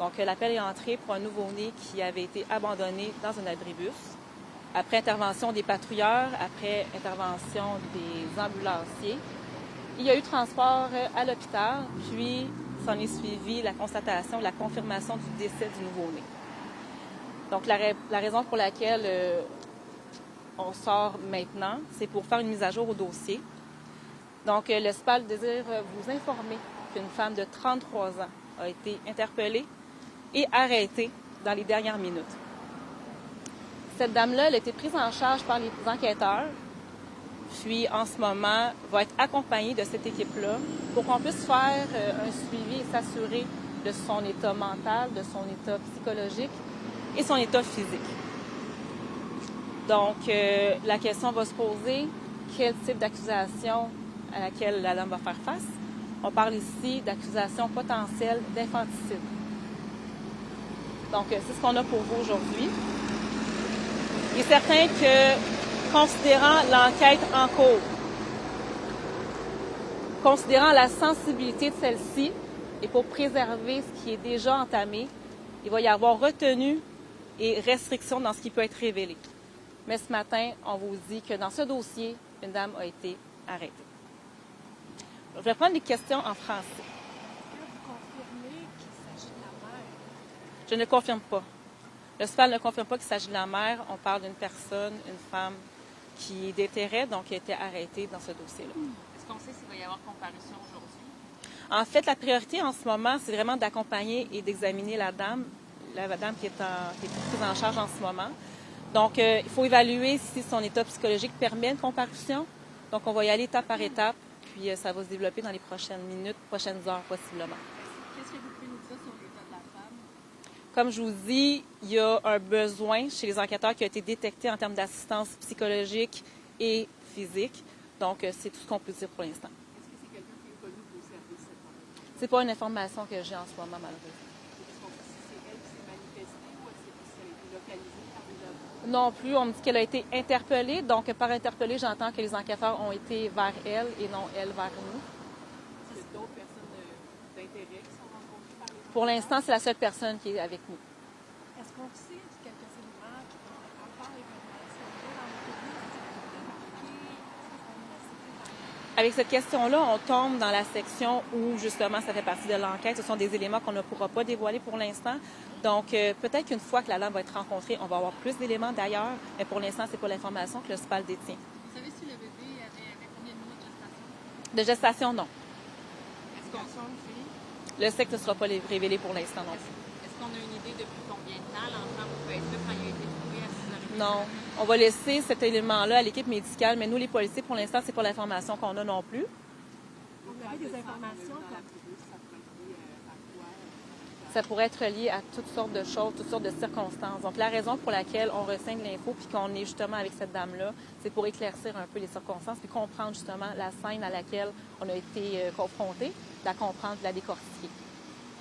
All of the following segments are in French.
Donc, l'appel est entré pour un nouveau-né qui avait été abandonné dans un abribus. Après intervention des patrouilleurs, après intervention des ambulanciers, il y a eu transport à l'hôpital, puis s'en est suivi la constatation, la confirmation du décès du nouveau-né. Donc, la raison pour laquelle on sort maintenant, c'est pour faire une mise à jour au dossier. Donc, le SPAL désire vous informer qu'une femme de 33 ans a été interpellée et arrêtée dans les dernières minutes. Cette dame-là, elle a été prise en charge par les enquêteurs, puis en ce moment, va être accompagnée de cette équipe-là pour qu'on puisse faire un suivi et s'assurer de son état mental, de son état psychologique et son état physique. Donc, la question va se poser, quel type d'accusation à laquelle la dame va faire face? On parle ici d'accusation potentielle d'infanticide. Donc, c'est ce qu'on a pour vous aujourd'hui. Il est certain que, considérant l'enquête en cours, considérant la sensibilité de celle-ci, et pour préserver ce qui est déjà entamé, il va y avoir retenue et restriction dans ce qui peut être révélé. Mais ce matin, on vous dit que dans ce dossier, une dame a été arrêtée. Je vais prendre des questions en français. Vous confirmez qu'il s'agit de la mère? Je ne confirme pas. Le SPAL ne confirme pas qu'il s'agit de la mère. On parle d'une personne, une femme qui est déterrée, donc qui a été arrêtée dans ce dossier-là. Est-ce qu'on sait s'il va y avoir comparution aujourd'hui? En fait, la priorité en ce moment, c'est vraiment d'accompagner et d'examiner la dame qui est prise en charge en ce moment. Donc, il faut évaluer si son état psychologique permet une comparution. Donc, on va y aller étape par étape, puis ça va se développer dans les prochaines minutes, prochaines heures possiblement. Qu'est-ce que vous pouvez nous dire sur l'état de la femme? Comme je vous dis, il y a un besoin chez les enquêteurs qui a été détecté en termes d'assistance psychologique et physique. Donc, c'est tout ce qu'on peut dire pour l'instant. Est-ce que c'est quelqu'un qui est connu au service cette femme? C'est pas une information que j'ai en ce moment, malheureusement. Est-ce qu'on sait si c'est elle qui s'est manifestée ou est-ce que ça a été localisé par des avocats? Non plus, on me dit qu'elle a été interpellée. Donc, par interpellée, j'entends que les enquêteurs ont été vers elle et non elle vers nous. Est-ce qu'il y a d'autres personnes d'intérêt qui sont rencontrées par les avocats? Pour l'instant, c'est la seule personne qui est avec nous. Est-ce qu'on sait quelques éléments qui ont rapport éventuellement? Est-ce qu'on est dans l'autobus? Est-ce qu'on est marqué? Est-ce qu'on est cité par... Avec cette question-là, on tombe dans la section où, justement, ça fait partie de l'enquête. Ce sont des éléments qu'on ne pourra pas dévoiler pour l'instant. Donc, peut-être qu'une fois que la dame va être rencontrée, on va avoir plus d'éléments d'ailleurs. Mais pour l'instant, c'est pas l'information que le SPAL détient. Vous savez si le bébé avait combien de mois de gestation? De gestation, non. Est-ce qu'on Le sexe ne sera pas révélé pour l'instant non plus. Est-ce qu'on a une idée depuis combien de temps l'enfant pouvait être là quand il a été trouvé à 6h30? Non. On va laisser cet élément-là à l'équipe médicale, mais nous, les policiers, pour l'instant, c'est pas l'information qu'on a non plus. On aurait des informations comme... Ça pourrait être lié à toutes sortes de choses, toutes sortes de circonstances. Donc, la raison pour laquelle on renseigne l'info puis qu'on est justement avec cette dame-là, c'est pour éclaircir un peu les circonstances puis comprendre justement la scène à laquelle on a été confrontés, la comprendre, la décortiquer.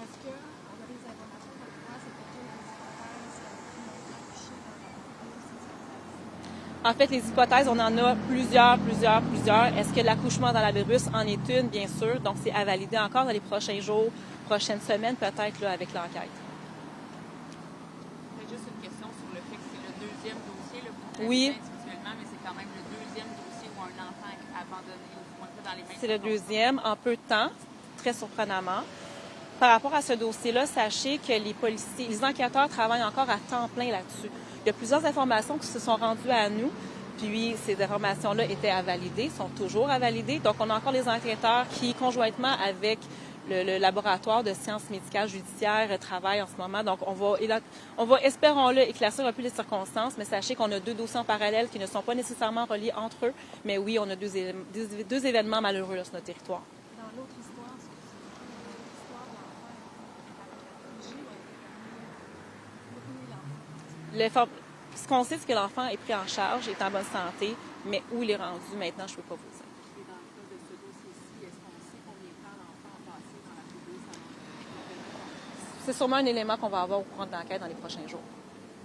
Est-ce qu'on a des informations comme quoi c'était quelle des hypothèses qui ont été affichées dans la vidéo? En fait, les hypothèses, on en a plusieurs. Est-ce que l'accouchement dans l'abribus en est une, bien sûr. Donc, c'est à valider encore dans les prochains jours, prochaines semaines, peut-être, là, avec l'enquête. Juste une question sur le fait que c'est le deuxième dossier. Là, vous Oui. individuellement, mais c'est quand même le deuxième dossier où un enfant est abandonné, ou du moins pas dans les mêmes C'est le circonstances. deuxième, en peu de temps, très surprenamment. Par rapport à ce dossier-là, sachez que les policiers, les enquêteurs travaillent encore à temps plein là-dessus. Il y a plusieurs informations qui se sont rendues à nous, puis ces informations-là étaient à valider, sont toujours à valider. Donc, on a encore les enquêteurs qui, conjointement avec le laboratoire de sciences médicales judiciaires, travaillent en ce moment. Donc, on va espérons-le, éclaircir un peu les circonstances, mais sachez qu'on a deux dossiers en parallèle qui ne sont pas nécessairement reliés entre eux. Mais oui, on a deux événements malheureux là, sur notre territoire. Dans l'autre histoire, c'est l'histoire de l'enfant est l'enfant. Ce qu'on sait, c'est que l'enfant est pris en charge, est en bonne santé, mais où il est rendu maintenant, je ne peux pas vous dire. Et dans le cas de ce dossier-ci, est-ce qu'on sait combien de temps l'enfant a passé dans la police avant C'est sûrement un élément qu'on va avoir au courant de l'enquête dans les prochains jours.